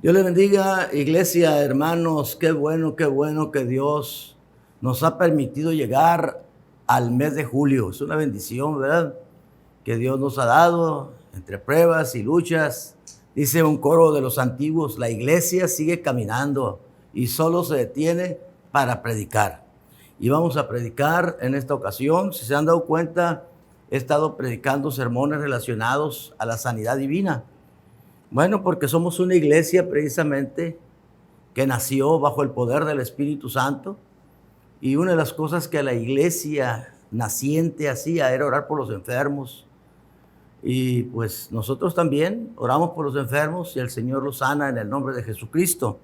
Dios le bendiga, iglesia, hermanos. Qué bueno que Dios nos ha permitido llegar al mes de julio. Es una bendición, ¿verdad? Que Dios nos ha dado entre pruebas y luchas. Dice un coro de los antiguos: la iglesia sigue caminando y solo se detiene para predicar. Y vamos a predicar en esta ocasión. Si se han dado cuenta, he estado predicando sermones relacionados a la sanidad divina. Bueno, porque somos una iglesia precisamente que nació bajo el poder del Espíritu Santo, y una de las cosas que la iglesia naciente hacía era orar por los enfermos, y pues nosotros también oramos por los enfermos y el Señor los sana en el nombre de Jesucristo.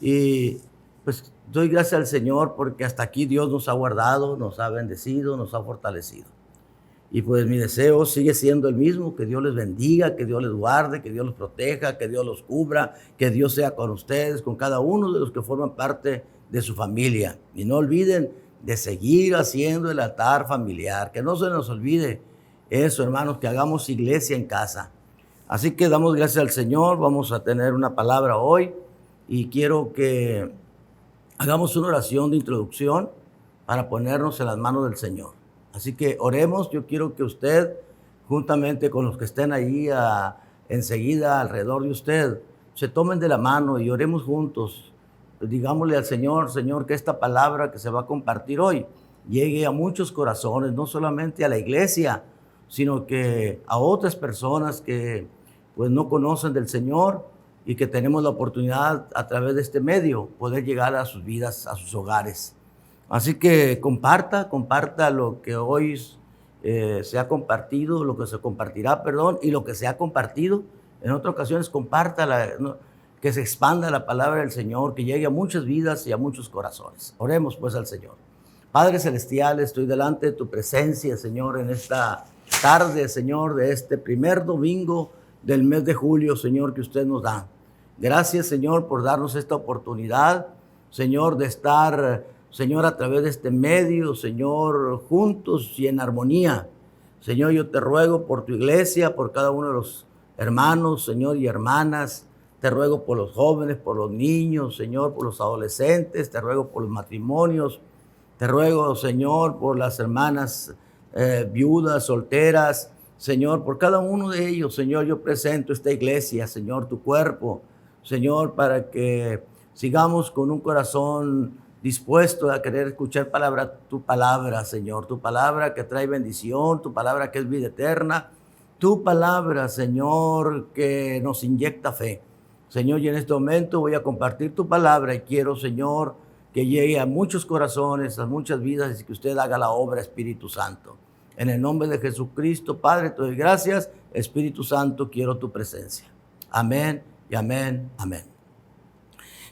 Y pues doy gracias al Señor porque hasta aquí Dios nos ha guardado, nos ha bendecido, nos ha fortalecido. Y pues mi deseo sigue siendo el mismo: que Dios les bendiga, que Dios les guarde, que Dios los proteja, que Dios los cubra, que Dios sea con ustedes, con cada uno de los que forman parte de su familia. Y no olviden de seguir haciendo el altar familiar, que no se nos olvide eso, hermanos, que hagamos iglesia en casa. Así que damos gracias al Señor. Vamos a tener una palabra hoy y quiero que hagamos una oración de introducción para ponernos en las manos del Señor. Así que oremos. Yo quiero que usted, juntamente con los que estén ahí enseguida alrededor de usted, se tomen de la mano y oremos juntos. Digámosle al Señor: Señor, que esta palabra que se va a compartir hoy llegue a muchos corazones, no solamente a la iglesia, sino que a otras personas que pues no conocen del Señor, y que tenemos la oportunidad a través de este medio poder llegar a sus vidas, a sus hogares. Así que comparta lo que hoy se ha compartido, lo que se compartirá, y lo que se ha compartido. En otras ocasiones compártala, ¿no? Que se expanda la palabra del Señor, que llegue a muchas vidas y a muchos corazones. Oremos pues al Señor. Padre celestial, estoy delante de tu presencia, Señor, en esta tarde, Señor, de este primer domingo del mes de julio, Señor, que usted nos da. Gracias, Señor, por darnos esta oportunidad, Señor, de estar, Señor, a través de este medio, Señor, juntos y en armonía. Señor, yo te ruego por tu iglesia, por cada uno de los hermanos, Señor, y hermanas. Te ruego por los jóvenes, por los niños, Señor, por los adolescentes. Te ruego por los matrimonios. Te ruego, Señor, por las hermanas viudas, solteras. Señor, por cada uno de ellos, Señor, yo presento esta iglesia, Señor, tu cuerpo, Señor, para que sigamos con un corazón dispuesto a querer escuchar tu palabra, Señor, tu palabra que trae bendición, tu palabra que es vida eterna, tu palabra, Señor, que nos inyecta fe. Señor, y en este momento voy a compartir tu palabra y quiero, Señor, que llegue a muchos corazones, a muchas vidas, y que usted haga la obra, Espíritu Santo. En el nombre de Jesucristo, Padre, te doy gracias. Espíritu Santo, quiero tu presencia. Amén y amén, amén.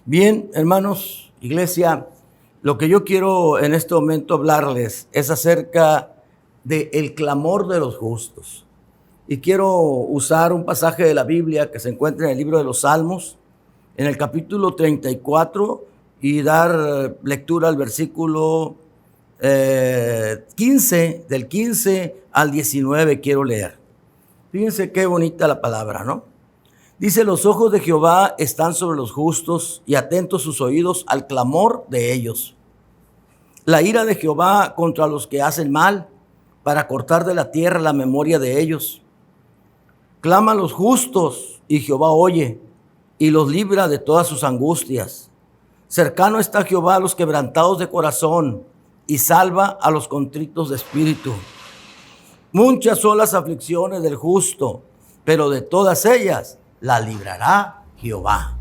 Bien, hermanos, iglesia, lo que yo quiero en este momento hablarles es acerca del clamor de los justos. Y quiero usar un pasaje de la Biblia que se encuentra en el libro de los Salmos, en el capítulo 34, y dar lectura al versículo 15, del 15 al 19 quiero leer. Fíjense qué bonita la palabra, ¿no? Dice: los ojos de Jehová están sobre los justos y atentos sus oídos al clamor de ellos. La ira de Jehová contra los que hacen mal, para cortar de la tierra la memoria de ellos. Claman los justos y Jehová oye y los libra de todas sus angustias. Cercano está Jehová a los quebrantados de corazón y salva a los contritos de espíritu. Muchas son las aflicciones del justo, pero de todas ellas la librará Jehová.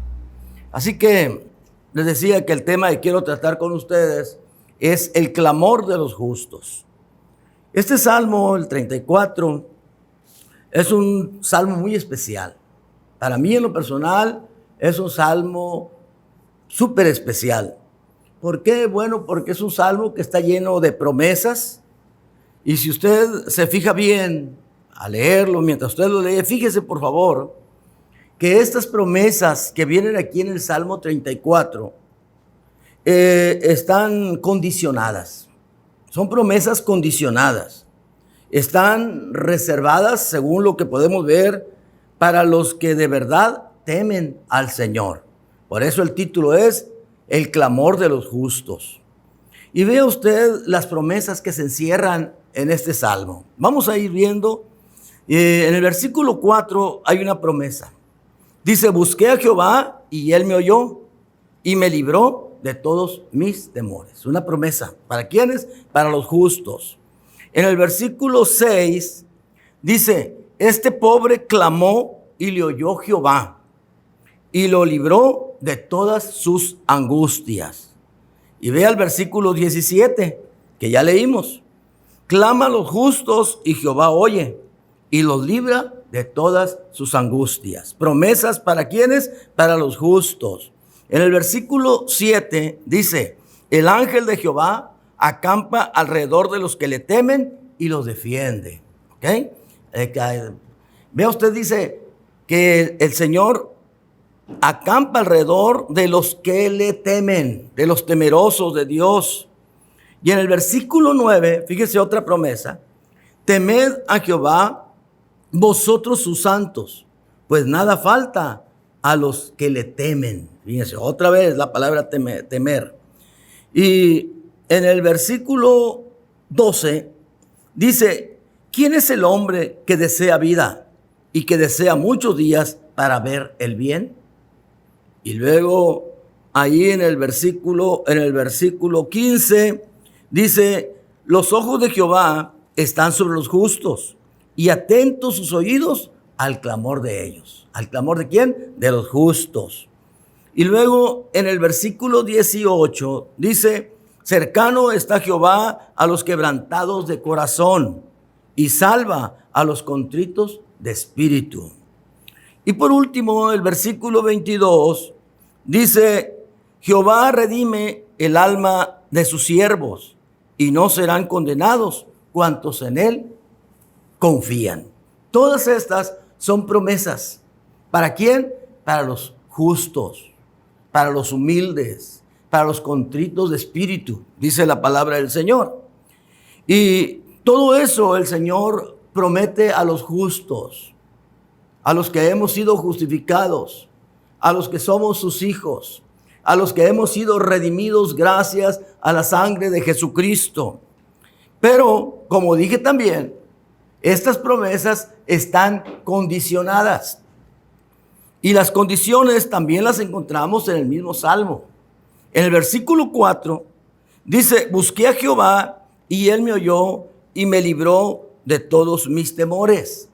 Así que les decía que el tema que quiero tratar con ustedes es el clamor de los justos. Este salmo, el 34, es un salmo muy especial. Para mí, en lo personal, es un salmo súper especial. ¿Por qué? Bueno, porque es un salmo que está lleno de promesas. Y si usted se fija bien a leerlo, mientras usted lo lee, fíjese por favor que estas promesas que vienen aquí en el Salmo 34 están condicionadas. Son promesas condicionadas. Están reservadas, según lo que podemos ver, para los que de verdad temen al Señor. Por eso el título es El clamor de los justos. Y vea usted las promesas que se encierran en este salmo. Vamos a ir viendo. En el versículo 4 hay una promesa. Dice, busqué a Jehová y él me oyó y me libró de todos mis temores. Una promesa. ¿Para quiénes? Para los justos. En el versículo 6 dice, este pobre clamó y le oyó Jehová y lo libró de todas sus angustias. Y vea el versículo 17 que ya leímos. Clama a los justos y Jehová oye y los libra de todas sus angustias. Promesas para ¿quiénes? Para los justos. En el versículo 7 dice, el ángel de Jehová acampa alrededor de los que le temen y los defiende. ¿Ok? Vea usted, dice que el Señor acampa alrededor de los que le temen, de los temerosos de Dios. Y en el versículo 9, fíjese otra promesa, temed a Jehová vosotros sus santos, pues nada falta a los que le temen. Fíjense, otra vez la palabra temer. Y en el versículo 12 dice, ¿quién es el hombre que desea vida y que desea muchos días para ver el bien? Y luego ahí en el versículo 15 dice, los ojos de Jehová están sobre los justos y atentos sus oídos al clamor de ellos. ¿Al clamor de quién? De los justos. Y luego en el versículo 18 dice, cercano está Jehová a los quebrantados de corazón y salva a los contritos de espíritu. Y por último, el versículo 22 dice, Jehová redime el alma de sus siervos y no serán condenados cuantos en él confían. Todas estas son promesas. ¿Para quién? Para los justos, para los humildes, para los contritos de espíritu, dice la palabra del Señor. Y todo eso el Señor promete a los justos, a los que hemos sido justificados, a los que somos sus hijos, a los que hemos sido redimidos gracias a la sangre de Jesucristo. Pero, como dije también, estas promesas están condicionadas. Y las condiciones también las encontramos en el mismo Salmo. En el versículo 4 dice, busqué a Jehová y él me oyó y me libró de todos mis temores.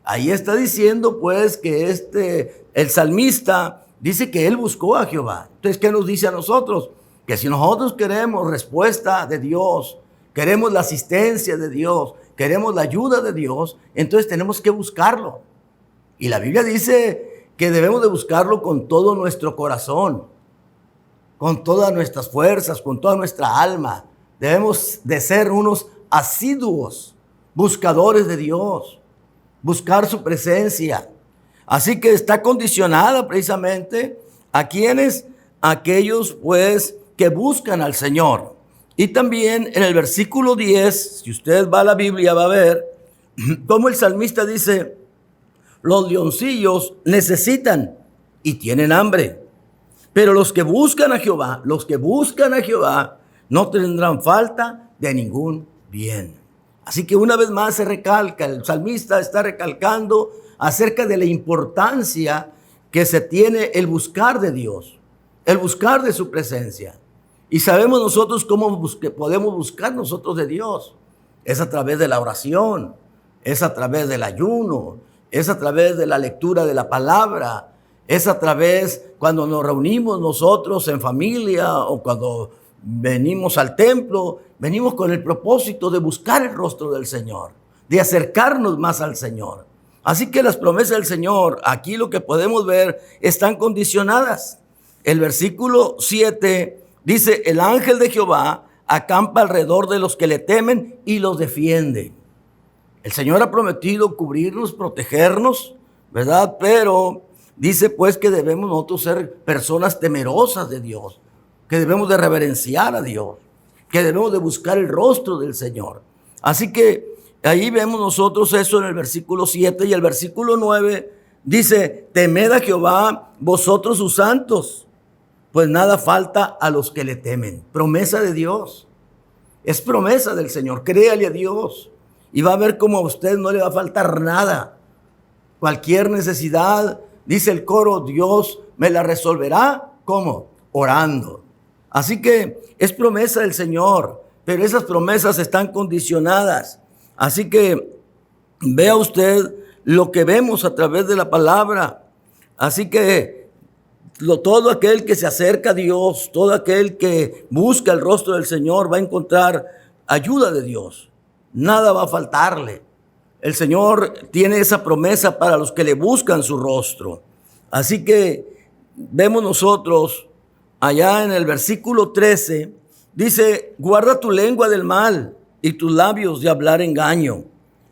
Ahí está diciendo pues que el salmista dice que él buscó a Jehová. Entonces, ¿qué nos dice a nosotros? Que si nosotros queremos respuesta de Dios, queremos la asistencia de Dios, queremos la ayuda de Dios, entonces tenemos que buscarlo. Y la Biblia dice que debemos de buscarlo con todo nuestro corazón, con todas nuestras fuerzas, con toda nuestra alma. Debemos de ser unos asiduos buscadores de Dios, buscar su presencia. Así que está condicionada precisamente a quienes, aquellos pues que buscan al Señor. Y también en el versículo 10, si usted va a la Biblia va a ver cómo el salmista dice, los leoncillos necesitan y tienen hambre, pero los que buscan a Jehová, no tendrán falta de ningún bien. Así que una vez más se recalca, el salmista está recalcando acerca de la importancia que se tiene el buscar de Dios, el buscar de su presencia. Y sabemos nosotros cómo podemos buscar nosotros de Dios. Es a través de la oración, es a través del ayuno, es a través de la lectura de la palabra, es a través cuando nos reunimos nosotros en familia o cuando venimos al templo, venimos con el propósito de buscar el rostro del Señor, de acercarnos más al Señor. Así que las promesas del Señor, aquí lo que podemos ver, están condicionadas. El versículo 7 dice, el ángel de Jehová acampa alrededor de los que le temen y los defiende. El Señor ha prometido cubrirnos, protegernos, ¿verdad? Pero dice pues que debemos nosotros ser personas temerosas de Dios, que debemos de reverenciar a Dios, que debemos de buscar el rostro del Señor. Así que ahí vemos nosotros eso en el versículo 7 y el versículo 9 Dice, temed a Jehová vosotros sus santos, pues nada falta a los que le temen. Promesa de Dios. Es promesa del Señor. Créale a Dios y va a ver cómo a usted no le va a faltar nada. Cualquier necesidad, dice el coro, Dios me la resolverá. ¿Cómo? Orando. Así que es promesa del Señor, pero esas promesas están condicionadas. Así que vea usted lo que vemos a través de la palabra. Así que todo aquel que se acerca a Dios, todo aquel que busca el rostro del Señor va a encontrar ayuda de Dios. Nada va a faltarle. El Señor tiene esa promesa para los que le buscan su rostro. Así que vemos nosotros allá en el versículo 13, dice, guarda tu lengua del mal y tus labios de hablar engaño.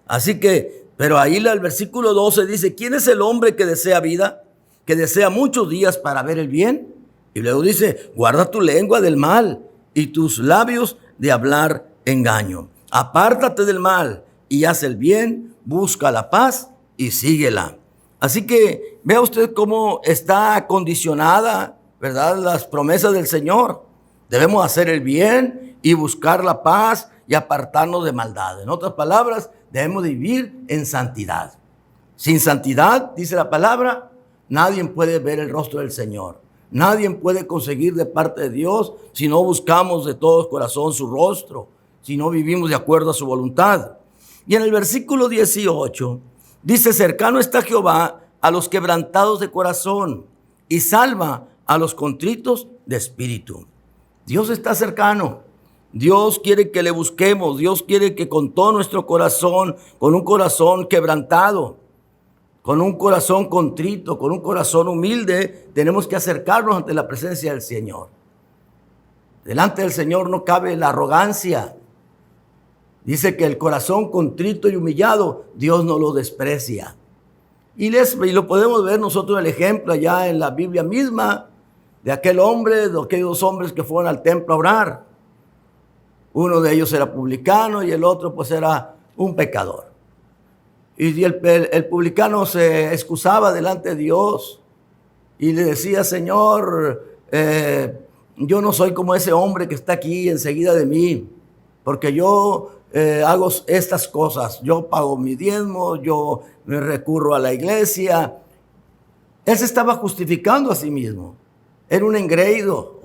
Así que, pero ahí el versículo 12 dice, ¿quién es el hombre que desea vida? Que desea muchos días para ver el bien. Y luego dice, guarda tu lengua del mal y tus labios de hablar engaño. Apártate del mal y haz el bien, busca la paz y síguela. Así que vea usted cómo está condicionada, ¿verdad?, las promesas del Señor. Debemos hacer el bien y buscar la paz y apartarnos de maldad. En otras palabras, debemos vivir en santidad. Sin santidad, dice la palabra, nadie puede ver el rostro del Señor. Nadie puede conseguir de parte de Dios si no buscamos de todo corazón su rostro, si no vivimos de acuerdo a su voluntad. Y en el versículo 18 dice, cercano está Jehová a los quebrantados de corazón y salva a los contritos de espíritu. Dios está cercano. Dios quiere que le busquemos. Dios quiere que con todo nuestro corazón, con un corazón quebrantado, con un corazón contrito, con un corazón humilde, tenemos que acercarnos ante la presencia del Señor. Delante del Señor no cabe la arrogancia. Dice que el corazón contrito y humillado, Dios no lo desprecia. Y lo podemos ver nosotros el ejemplo allá en la Biblia misma de aquel hombre, de aquellos dos hombres que fueron al templo a orar. Uno de ellos era publicano y el otro pues era un pecador. Y el publicano se excusaba delante de Dios y le decía, Señor, yo no soy como ese hombre que está aquí enseguida de mí, porque yo hago estas cosas, yo pago mi diezmo, yo me recurro a la iglesia. Él se estaba justificando a sí mismo. Era un engreído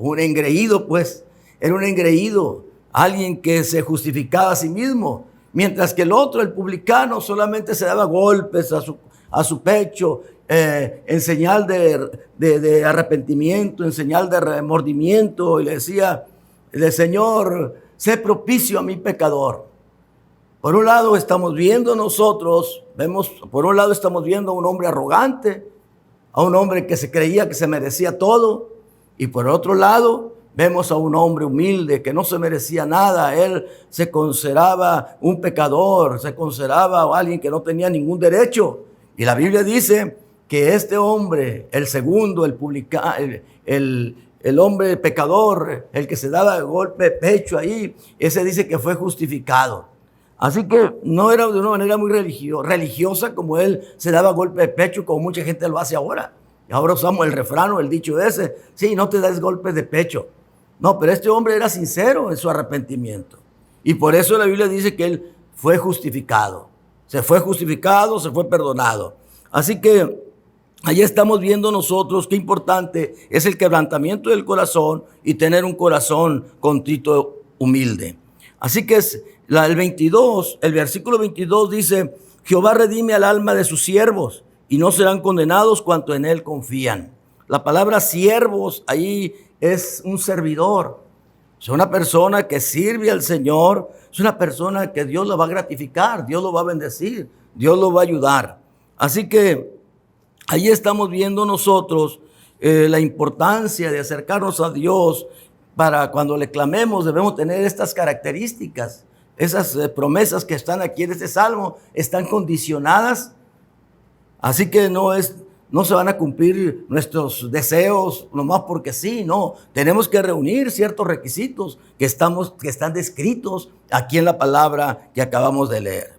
pues, era un engreído, alguien que se justificaba a sí mismo, mientras que el otro, el publicano, solamente se daba golpes a su pecho, en señal de arrepentimiento, en señal de remordimiento, y le decía, Señor, sé propicio a mi pecador. Por un lado estamos viendo nosotros, por un lado estamos viendo a un hombre arrogante, a un hombre que se creía que se merecía todo, y por otro lado vemos a un hombre humilde que no se merecía nada. Él se consideraba un pecador, se consideraba alguien que no tenía ningún derecho. Y la Biblia dice que este hombre, el segundo, el hombre pecador, el que se daba el golpe de pecho ahí, ese dice que fue justificado. Así que no era de una manera muy religiosa como él se daba golpe de pecho, como mucha gente lo hace ahora. Y ahora usamos el refrán o el dicho ese, sí, no te des golpes de pecho. No, pero este hombre era sincero en su arrepentimiento. Y por eso la Biblia dice que él fue justificado. Se fue justificado, se fue perdonado. Así que ahí estamos viendo nosotros qué importante es el quebrantamiento del corazón y tener un corazón contrito, humilde. Así que el versículo 22 dice, Jehová redime al alma de sus siervos y no serán condenados cuanto en él confían. La palabra siervos ahí es un servidor. Es una persona que sirve al Señor, es una persona que Dios lo va a gratificar, Dios lo va a bendecir, Dios lo va a ayudar. Así que ahí estamos viendo nosotros la importancia de acercarnos a Dios. Para cuando le clamemos debemos tener estas características. Esas promesas que están aquí en este salmo están condicionadas. Así que no se van a cumplir nuestros deseos nomás porque sí, no. Tenemos que reunir ciertos requisitos que están descritos aquí en la palabra que acabamos de leer.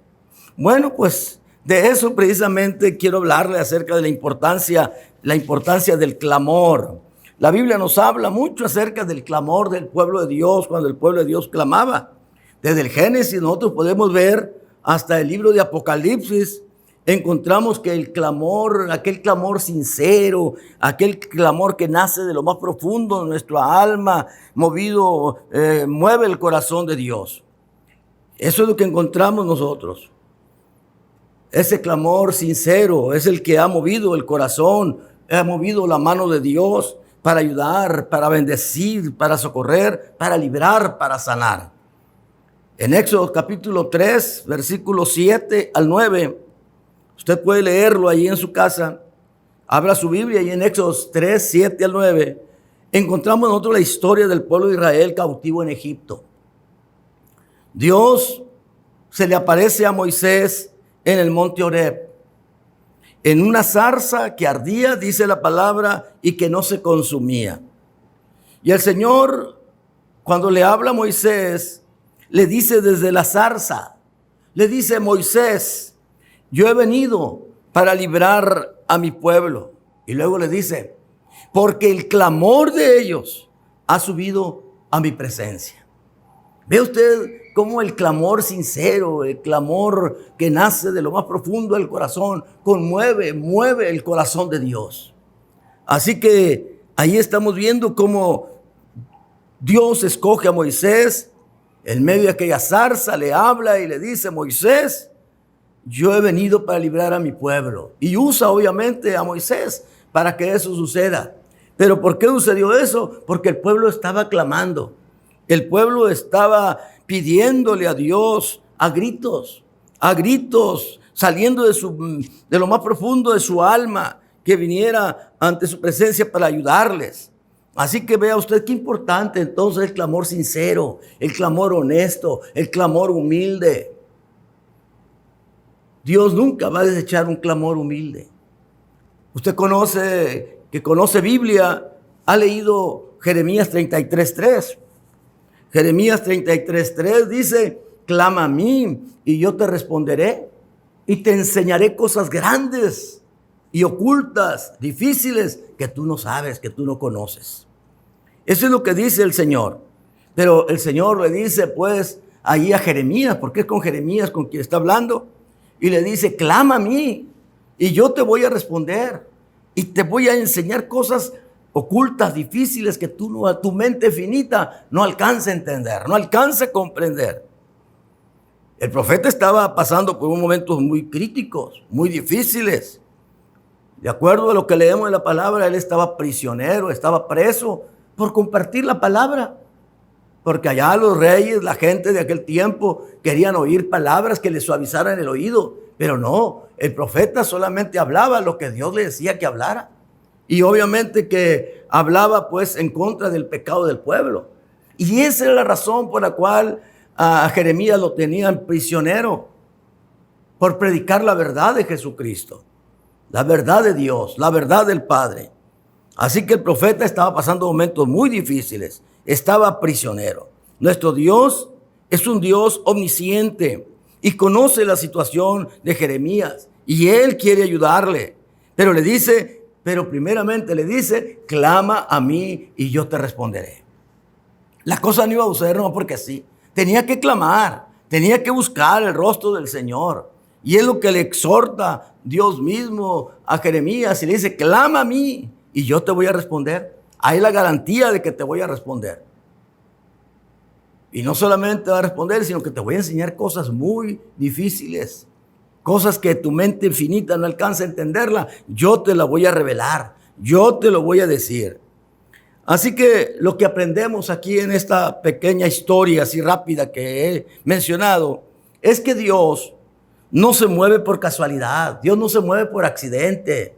Bueno, pues De eso precisamente quiero hablarle acerca de la importancia del clamor. La Biblia nos habla mucho acerca del clamor del pueblo de Dios, cuando el pueblo de Dios clamaba. Desde el Génesis nosotros podemos ver hasta el libro de Apocalipsis, encontramos que el clamor, aquel clamor sincero, aquel clamor que nace de lo más profundo de nuestra alma, mueve el corazón de Dios. Eso es lo que encontramos nosotros. Ese clamor sincero es el que ha movido el corazón, ha movido la mano de Dios para ayudar, para bendecir, para socorrer, para librar, para sanar. En Éxodo capítulo 3, versículos 7 al 9, usted puede leerlo ahí en su casa. Abra su Biblia y en Éxodo 3, 7 al 9, encontramos nosotros la historia del pueblo de Israel cautivo en Egipto. Dios se le aparece a Moisés en el monte Horeb, en una zarza que ardía, dice la palabra, y que no se consumía. Y el Señor, cuando le habla a Moisés, le dice desde la zarza, le dice: Moisés, yo he venido para librar a mi pueblo. Y luego le dice: porque el clamor de ellos ha subido a mi presencia. ¿Ve usted cómo el clamor sincero, el clamor que nace de lo más profundo del corazón, mueve el corazón de Dios? Así que ahí estamos viendo cómo Dios escoge a Moisés en medio de aquella zarza, le habla y le dice: Moisés, yo he venido para librar a mi pueblo. Y usa obviamente a Moisés para que eso suceda. ¿Pero por qué sucedió eso? Porque el pueblo estaba clamando. El pueblo estaba pidiéndole a Dios a gritos, saliendo de lo más profundo de su alma, que viniera ante su presencia para ayudarles. Así que vea usted qué importante entonces el clamor sincero, el clamor honesto, el clamor humilde. Dios nunca va a desechar un clamor humilde. Usted conoce Biblia, ha leído Jeremías 33:3. Jeremías 33:3 dice: clama a mí y yo te responderé y te enseñaré cosas grandes y ocultas, difíciles, que tú no sabes, que tú no conoces. Eso es lo que dice el Señor. Pero el Señor le dice pues ahí a Jeremías, porque es con Jeremías con quien está hablando, y le dice: clama a mí y yo te voy a responder y te voy a enseñar cosas ocultas, difíciles, que tu mente finita no alcanza a entender, no alcanza a comprender. El profeta estaba pasando por unos momentos muy críticos, muy difíciles. De acuerdo a lo que leemos en la palabra, él estaba prisionero, estaba preso por compartir la palabra. Porque allá los reyes, la gente de aquel tiempo, querían oír palabras que les suavizaran el oído. Pero no, el profeta solamente hablaba lo que Dios le decía que hablara. Y obviamente que hablaba pues en contra del pecado del pueblo. Y esa era la razón por la cual a Jeremías lo tenían prisionero, por predicar la verdad de Jesucristo, la verdad de Dios, la verdad del Padre. Así que el profeta estaba pasando momentos muy difíciles, estaba prisionero. Nuestro Dios es un Dios omnisciente y conoce la situación de Jeremías y él quiere ayudarle, pero primeramente le dice: clama a mí y yo te responderé. La cosa no iba a suceder no porque sí. Tenía que clamar, tenía que buscar el rostro del Señor. Y es lo que le exhorta Dios mismo a Jeremías y le dice: clama a mí y yo te voy a responder. Hay la garantía de que te voy a responder. Y no solamente te voy a responder, sino que te voy a enseñar cosas muy difíciles. Cosas que tu mente infinita no alcanza a entenderla, yo te la voy a revelar, yo te lo voy a decir. Así que lo que aprendemos aquí en esta pequeña historia así rápida que he mencionado, es que Dios no se mueve por casualidad, Dios no se mueve por accidente.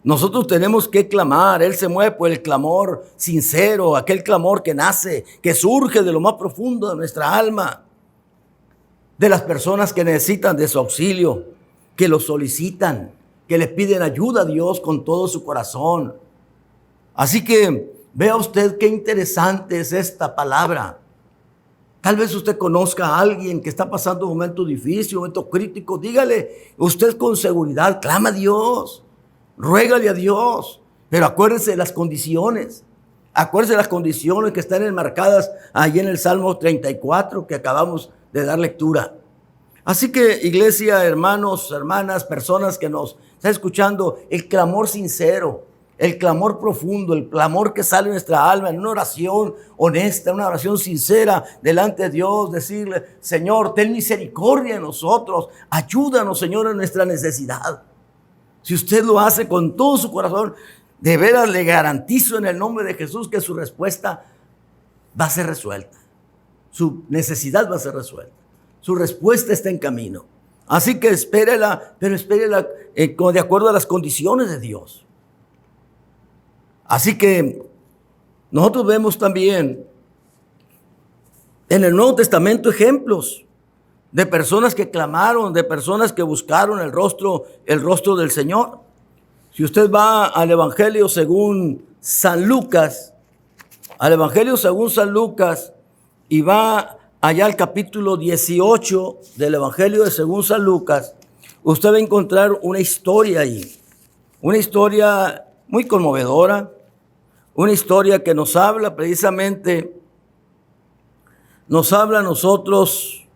Nosotros tenemos que clamar, Él se mueve por el clamor sincero, aquel clamor que nace, que surge de lo más profundo de nuestra alma. De las personas que necesitan de su auxilio, que lo solicitan, que le piden ayuda a Dios con todo su corazón. Así que vea usted qué interesante es esta palabra. Tal vez usted conozca a alguien que está pasando un momento difícil, un momento crítico. Dígale, usted con seguridad, clama a Dios, ruégale a Dios, pero acuérdese de las condiciones. Acuérdese de las condiciones que están enmarcadas ahí en el Salmo 34 que acabamos de dar lectura. Así que, iglesia, hermanos, hermanas, personas que nos están escuchando, el clamor sincero, el clamor profundo, el clamor que sale de nuestra alma en una oración honesta, una oración sincera delante de Dios, decirle, Señor, ten misericordia de nosotros, ayúdanos, Señor, en nuestra necesidad. Si usted lo hace con todo su corazón, de veras le garantizo en el nombre de Jesús que su respuesta va a ser resuelta. Su necesidad va a ser resuelta. Su respuesta está en camino. Así que espérela, pero espérela de acuerdo a las condiciones de Dios. Así que nosotros vemos también en el Nuevo Testamento ejemplos de personas que clamaron, de personas que buscaron el rostro del Señor. Si usted va al Evangelio según San Lucas, y va allá al capítulo 18 del Evangelio de según San Lucas, usted va a encontrar una historia ahí, una historia muy conmovedora, una historia que nos habla precisamente, nos habla a nosotros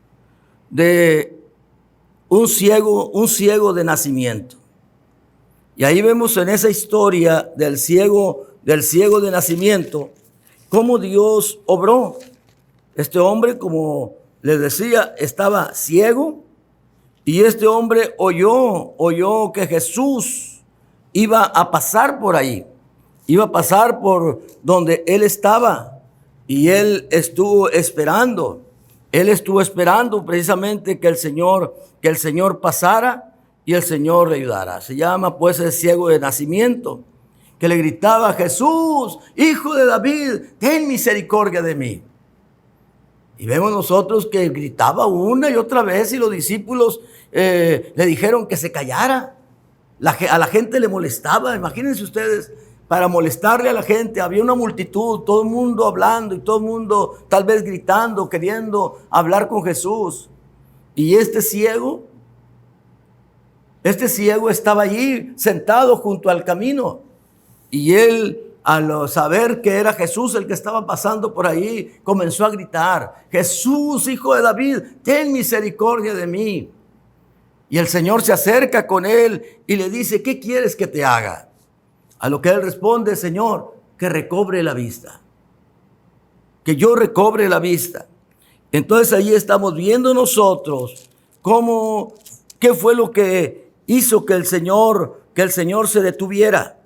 de un ciego de nacimiento. Y ahí vemos en esa historia del ciego de nacimiento, cómo Dios obró. Este hombre, como les decía, estaba ciego, y este hombre oyó que Jesús iba a pasar por ahí. Iba a pasar por donde él estaba, y él estuvo esperando. Él estuvo esperando precisamente que el Señor pasara y el Señor le ayudara. Se llama pues el ciego de nacimiento, que le gritaba, Jesús, hijo de David, ten misericordia de mí. Y vemos nosotros que gritaba una y otra vez, y los discípulos le dijeron que se callara. A la gente le molestaba. Imagínense ustedes, para molestarle a la gente había una multitud, todo el mundo hablando y todo el mundo tal vez gritando, queriendo hablar con Jesús. Y este ciego estaba allí sentado junto al camino, y él, al saber que era Jesús el que estaba pasando por ahí, comenzó a gritar, Jesús, hijo de David, ten misericordia de mí. Y el Señor se acerca con él y le dice, ¿qué quieres que te haga? A lo que él responde, Señor, que recobre la vista. Que yo recobre la vista. Entonces ahí estamos viendo nosotros qué fue lo que hizo que el Señor se detuviera.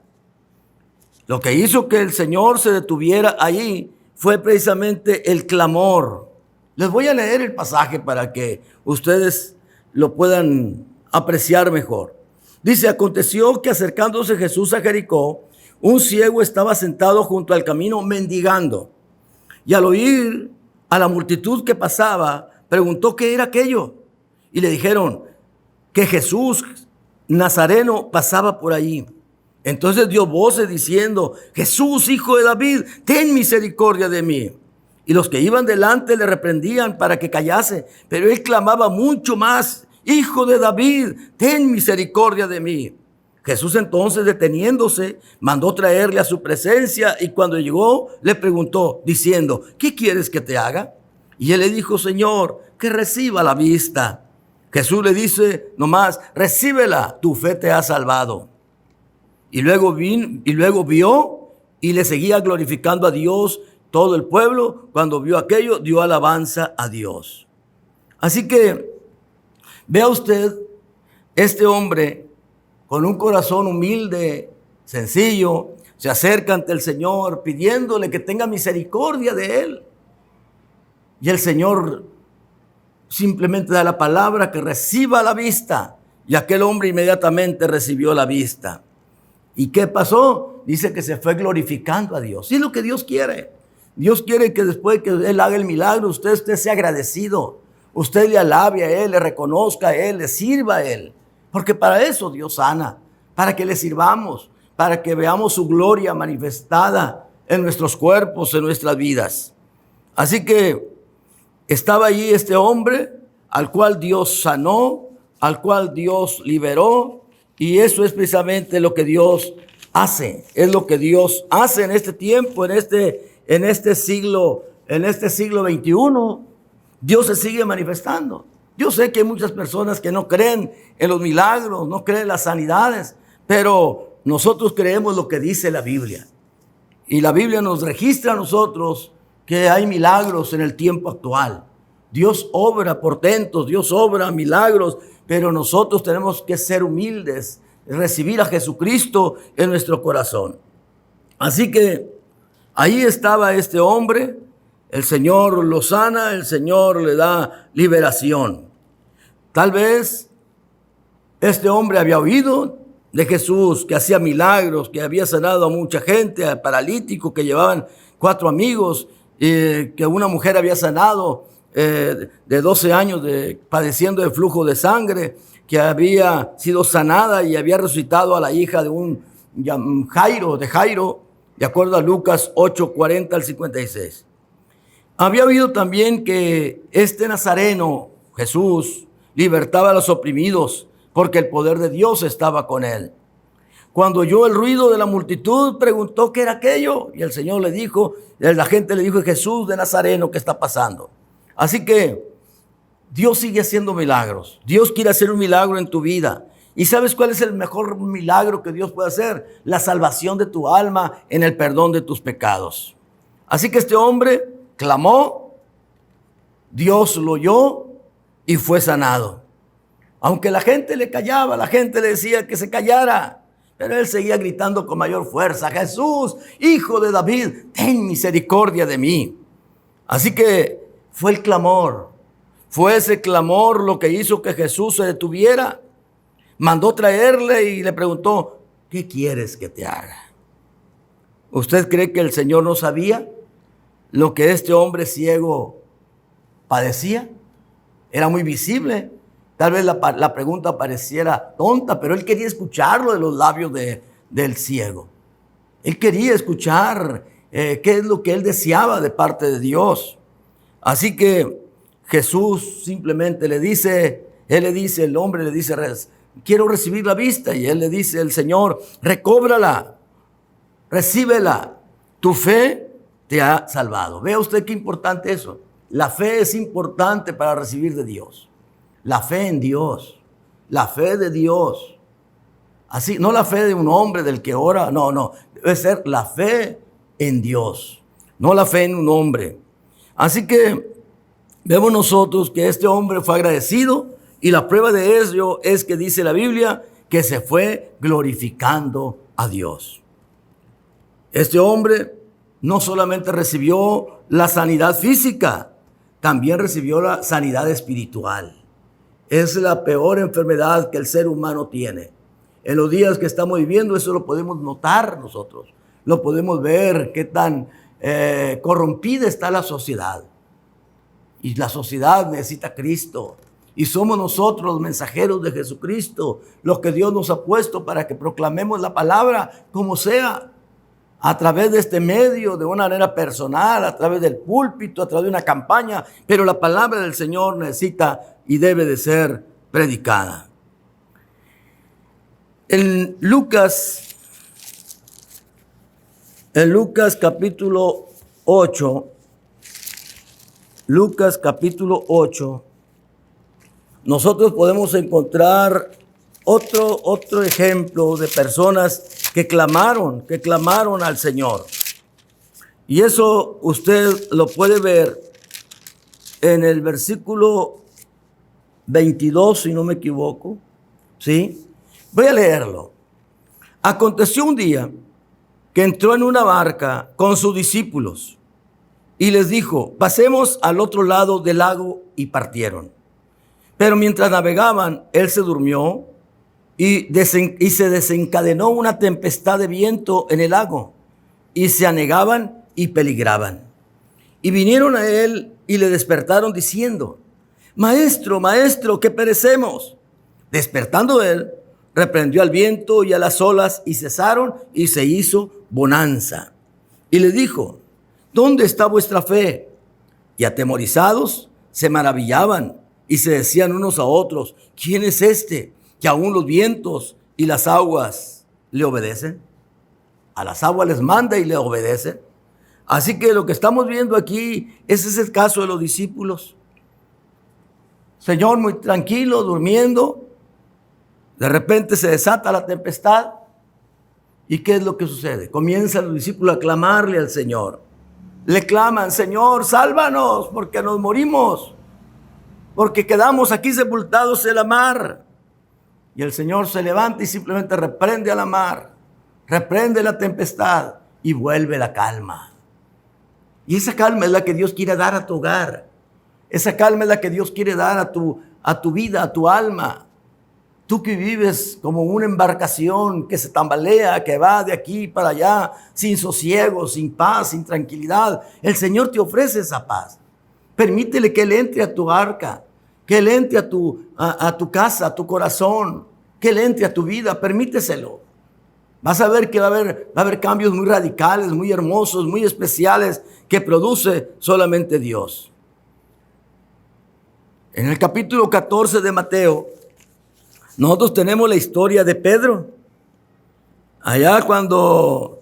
Lo que hizo que el Señor se detuviera allí fue precisamente el clamor. Les voy a leer el pasaje para que ustedes lo puedan apreciar mejor. Dice, aconteció que acercándose Jesús a Jericó, un ciego estaba sentado junto al camino mendigando. Y al oír a la multitud que pasaba, preguntó qué era aquello. Y le dijeron que Jesús Nazareno pasaba por allí. Entonces dio voces diciendo, Jesús, hijo de David, ten misericordia de mí. Y los que iban delante le reprendían para que callase, pero él clamaba mucho más, Hijo de David, ten misericordia de mí. Jesús entonces, deteniéndose, mandó traerle a su presencia, y cuando llegó le preguntó diciendo, ¿qué quieres que te haga? Y él le dijo, Señor, que reciba la vista. Jesús le dice nomás, recíbela, tu fe te ha salvado. Y luego vio y le seguía glorificando a Dios. Todo el pueblo, cuando vio aquello, dio alabanza a Dios. Así que vea usted, este hombre con un corazón humilde, sencillo, se acerca ante el Señor pidiéndole que tenga misericordia de él. Y el Señor simplemente da la palabra que reciba la vista. Y aquel hombre inmediatamente recibió la vista. ¿Y qué pasó? Dice que se fue glorificando a Dios. Y es lo que Dios quiere. Dios quiere que después que Él haga el milagro, usted sea agradecido. Usted le alabe a Él, le reconozca a Él, le sirva a Él. Porque para eso Dios sana, para que le sirvamos, para que veamos su gloria manifestada en nuestros cuerpos, en nuestras vidas. Así que estaba allí este hombre al cual Dios sanó, al cual Dios liberó, y eso es precisamente lo que Dios hace. Es lo que Dios hace en este tiempo, en este siglo XXI. Dios se sigue manifestando. Yo sé que hay muchas personas que no creen en los milagros, no creen en las sanidades, pero nosotros creemos lo que dice la Biblia. Y la Biblia nos registra a nosotros que hay milagros en el tiempo actual. Dios obra portentos, Dios obra milagros, pero nosotros tenemos que ser humildes, recibir a Jesucristo en nuestro corazón. Así que ahí estaba este hombre, el Señor lo sana, el Señor le da liberación. Tal vez este hombre había oído de Jesús, que hacía milagros, que había sanado a mucha gente, a paralíticos, que llevaban 4 amigos, que una mujer había sanado de 12 años padeciendo de flujo de sangre, que había sido sanada y había resucitado a la hija de un Jairo, de acuerdo a Lucas 8, 40 al 56. Había oído también que este Nazareno, Jesús, libertaba a los oprimidos, porque el poder de Dios estaba con él. Cuando oyó el ruido de la multitud, preguntó qué era aquello, y el Señor le dijo, la gente le dijo: Jesús de Nazareno, ¿qué está pasando? Así que Dios sigue haciendo milagros. Dios quiere hacer un milagro en tu vida. ¿Y sabes cuál es el mejor milagro que Dios puede hacer? La salvación de tu alma en el perdón de tus pecados. Así que este hombre clamó, Dios lo oyó y fue sanado. Aunque la gente le callaba, la gente le decía que se callara, pero él seguía gritando con mayor fuerza: Jesús, Hijo de David, ten misericordia de mí. Así que fue el clamor, fue ese clamor lo que hizo que Jesús se detuviera. Mandó traerle y le preguntó: ¿qué quieres que te haga? ¿Usted cree que el Señor no sabía lo que este hombre ciego padecía? Era muy visible. Tal vez la pregunta pareciera tonta, pero él quería escucharlo de los labios del ciego. Él quería escuchar qué es lo que él deseaba de parte de Dios. Así que Jesús simplemente el hombre le dice: quiero recibir la vista. Y él le dice, el Señor: recóbrala, recíbela, tu fe te ha salvado. Vea usted qué importante eso. La fe es importante para recibir de Dios. La fe en Dios, la fe de Dios. Así, no la fe de un hombre del que ora, no. Debe ser la fe en Dios, no la fe en un hombre. Así que vemos nosotros que este hombre fue agradecido, y la prueba de ello es que dice la Biblia que se fue glorificando a Dios. Este hombre no solamente recibió la sanidad física, también recibió la sanidad espiritual. Es la peor enfermedad que el ser humano tiene. En los días que estamos viviendo, eso lo podemos notar nosotros. Lo podemos ver, qué tan corrompida está la sociedad. Y la sociedad necesita a Cristo. Y somos nosotros los mensajeros de Jesucristo, los que Dios nos ha puesto para que proclamemos la palabra como sea, a través de este medio, de una manera personal, a través del púlpito, a través de una campaña. Pero la palabra del Señor necesita y debe de ser predicada. En Lucas capítulo 8, nosotros podemos encontrar otro ejemplo de personas que clamaron al Señor. Y eso usted lo puede ver en el versículo 22, si no me equivoco. ¿Sí? Voy a leerlo. Aconteció un día que entró en una barca con sus discípulos y les dijo: pasemos al otro lado del lago, y partieron. Pero mientras navegaban, él se durmió y se desencadenó una tempestad de viento en el lago, y se anegaban y peligraban. Y vinieron a él y le despertaron diciendo: Maestro, maestro, que perecemos. Despertando él, reprendió al viento y a las olas, y cesaron, y se hizo bonanza. Y le dijo: ¿dónde está vuestra fe? Y atemorizados se maravillaban y se decían unos a otros: ¿quién es este que aún los vientos y las aguas le obedecen? A las aguas les manda y le obedecen. Así que lo que estamos viendo aquí, ese es el caso de los discípulos. Señor muy tranquilo, durmiendo. De repente se desata la tempestad. ¿Y qué es lo que sucede? Comienzan los discípulos a clamarle al Señor. Le claman: Señor, sálvanos, porque nos morimos, porque quedamos aquí sepultados en la mar. Y el Señor se levanta y simplemente reprende a la mar, reprende la tempestad y vuelve la calma. Y esa calma es la que Dios quiere dar a tu hogar. Esa calma es la que Dios quiere dar a tu vida, a tu alma. Tú que vives como una embarcación que se tambalea, que va de aquí para allá, sin sosiego, sin paz, sin tranquilidad. El Señor te ofrece esa paz. Permítele que Él entre a tu arca, que Él entre a tu casa, a tu corazón, que Él entre a tu vida. Permíteselo. Vas a ver que va a haber cambios muy radicales, muy hermosos, muy especiales, que produce solamente Dios. En el capítulo 14 de Mateo, nosotros tenemos la historia de Pedro. Allá cuando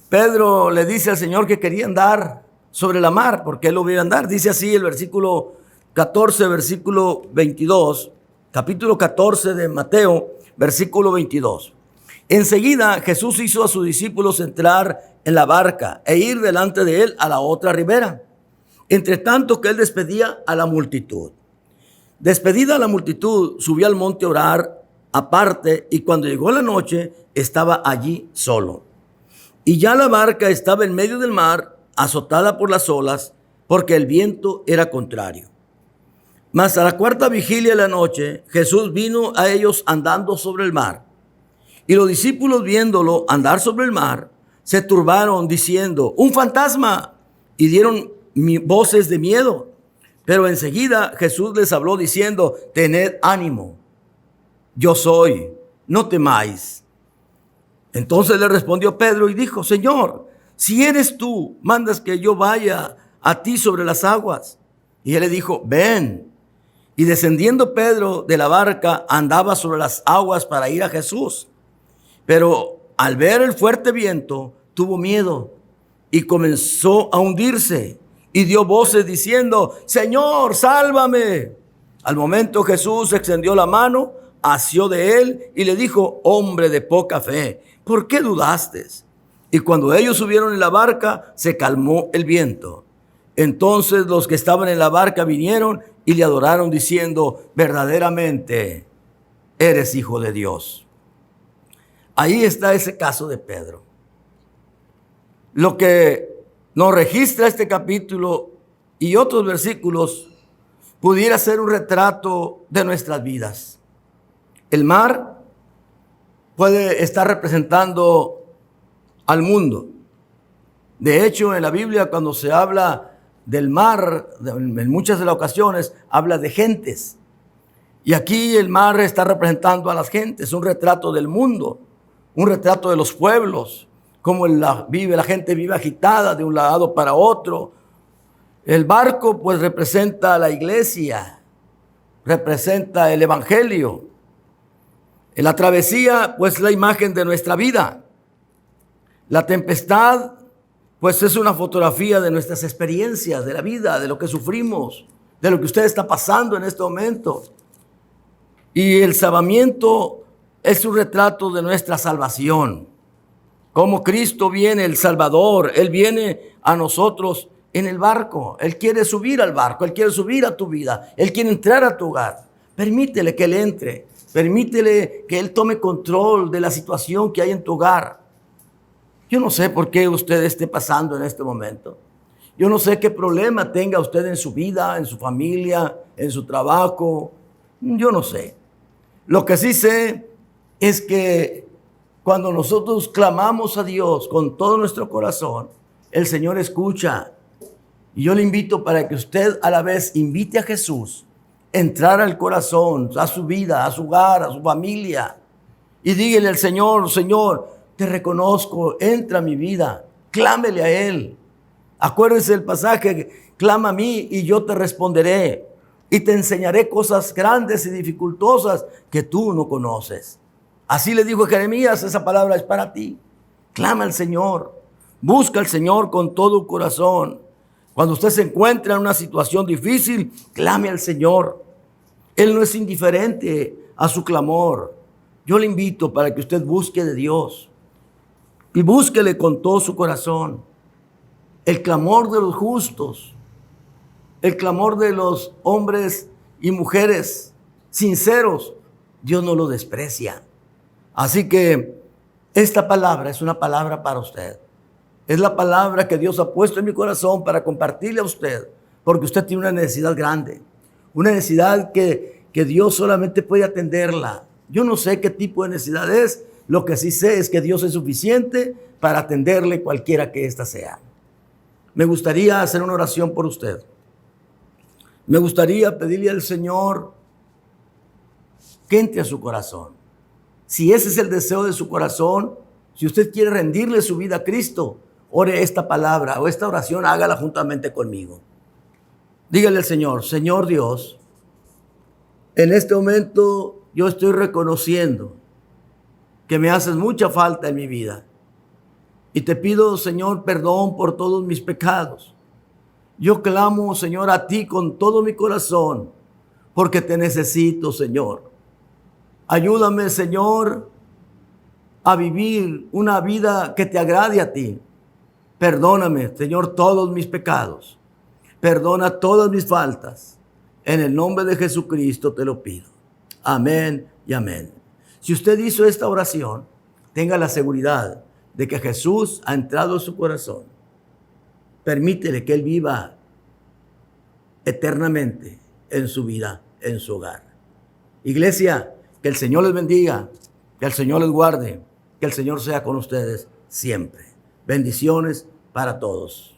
Pedro le dice al Señor que quería andar sobre la mar, porque él lo iba a andar. Dice así el versículo 14, versículo 22, capítulo 14 de Mateo, versículo 22. Enseguida Jesús hizo a sus discípulos entrar en la barca e ir delante de él a la otra ribera, entre tanto que él despedía a la multitud. Despedida la multitud, subió al monte a orar aparte, y cuando llegó la noche, estaba allí solo. Y ya la barca estaba en medio del mar, azotada por las olas, porque el viento era contrario. Mas a la cuarta vigilia de la noche, Jesús vino a ellos andando sobre el mar. Y los discípulos, viéndolo andar sobre el mar, se turbaron diciendo: ¡un fantasma! Y dieron voces de miedo. Pero enseguida Jesús les habló diciendo: tened ánimo, yo soy, no temáis. Entonces le respondió Pedro y dijo: Señor, si eres tú, mandas que yo vaya a ti sobre las aguas. Y él le dijo: ven. Y descendiendo Pedro de la barca, andaba sobre las aguas para ir a Jesús. Pero al ver el fuerte viento, tuvo miedo y comenzó a hundirse. Y dio voces diciendo: Señor, sálvame. Al momento Jesús extendió la mano, asió de él y le dijo: hombre de poca fe, ¿por qué dudaste? Y cuando ellos subieron en la barca, se calmó el viento. Entonces los que estaban en la barca vinieron y le adoraron diciendo: verdaderamente eres hijo de Dios. Ahí está ese caso de Pedro. Lo que nos registra este capítulo y otros versículos pudiera ser un retrato de nuestras vidas. El mar puede estar representando al mundo. De hecho, en la Biblia, cuando se habla del mar, en muchas de las ocasiones, habla de gentes. Y aquí el mar está representando a las gentes, un retrato del mundo, un retrato de los pueblos. Cómo la gente vive agitada de un lado para otro. El barco pues representa a la iglesia, representa el evangelio. En la travesía pues la imagen de nuestra vida. La tempestad pues es una fotografía de nuestras experiencias, de la vida, de lo que sufrimos, de lo que usted está pasando en este momento. Y el salvamiento es un retrato de nuestra salvación. Como Cristo viene, el Salvador, Él viene a nosotros en el barco. Él quiere subir al barco, Él quiere subir a tu vida, Él quiere entrar a tu hogar. Permítele que Él entre, permítele que Él tome control de la situación que hay en tu hogar. Yo no sé por qué usted esté pasando en este momento. Yo no sé qué problema tenga usted en su vida, en su familia, en su trabajo. Yo no sé. Lo que sí sé es que cuando nosotros clamamos a Dios con todo nuestro corazón, el Señor escucha. Y yo le invito para que usted a la vez invite a Jesús a entrar al corazón, a su vida, a su hogar, a su familia. Y dígale al Señor: Señor, te reconozco, entra a mi vida. Clámele a Él. Acuérdense del pasaje, clama a mí y yo te responderé y te enseñaré cosas grandes y dificultosas que tú no conoces. Así le dijo Jeremías, esa palabra es para ti. Clama al Señor, busca al Señor con todo el corazón. Cuando usted se encuentra en una situación difícil, clame al Señor. Él no es indiferente a su clamor. Yo le invito para que usted busque de Dios y búsquele con todo su corazón. El clamor de los justos, el clamor de los hombres y mujeres sinceros, Dios no lo desprecia. Así que esta palabra es una palabra para usted. Es la palabra que Dios ha puesto en mi corazón para compartirle a usted, porque usted tiene una necesidad grande, una necesidad que Dios solamente puede atenderla. Yo no sé qué tipo de necesidad es, lo que sí sé es que Dios es suficiente para atenderle cualquiera que ésta sea. Me gustaría hacer una oración por usted. Me gustaría pedirle al Señor que entre a su corazón. Si ese es el deseo de su corazón, si usted quiere rendirle su vida a Cristo, ore esta palabra o esta oración, hágala juntamente conmigo. Dígale al Señor, Señor Dios, en este momento yo estoy reconociendo que me haces mucha falta en mi vida. Y te pido, Señor, perdón por todos mis pecados. Yo clamo, Señor, a ti con todo mi corazón, porque te necesito, Señor. Ayúdame, Señor, a vivir una vida que te agrade a ti. Perdóname, Señor, todos mis pecados. Perdona todas mis faltas. En el nombre de Jesucristo te lo pido. Amén y amén. Si usted hizo esta oración, tenga la seguridad de que Jesús ha entrado en su corazón. Permítele que Él viva eternamente en su vida, en su hogar. Iglesia, que el Señor les bendiga, que el Señor les guarde, que el Señor sea con ustedes siempre. Bendiciones para todos.